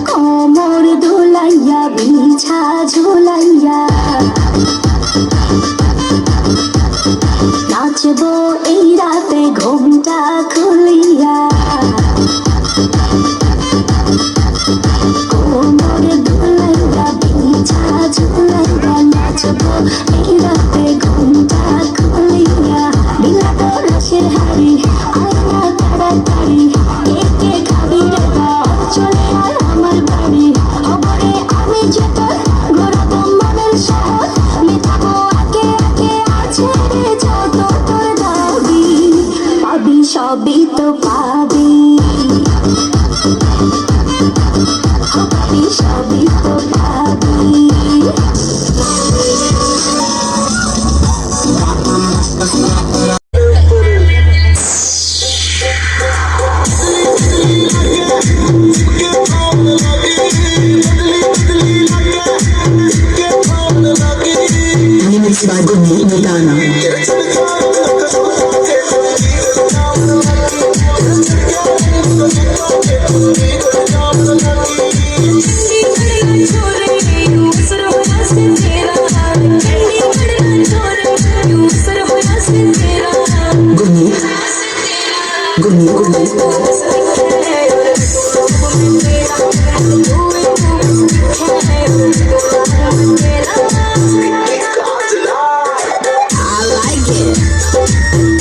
কোমর দোলাইয়া বিছা ঝোলাইয়া নাচবো এই রাতে ঘুমটা খুলিয়া কোমর দোলাইয়া বিছা ঝোলাইয়া নাচবো এই রাতে ঘুমটা খুলিয়া বিলাত রসের হাড়ি আয়না তাড়াতাড়ি কে কে খাবি রে বাপ চলে আয় আমার বাড়ি খবরে আমি যে তোর গড়াবো মনের শহর মেটাবো আগে আগে আছে রে যত তোর দাবি পাবি সবই তো পাবি পাবি সবই তো পাবি Remix by Gunni Nidana. Gunni I like it.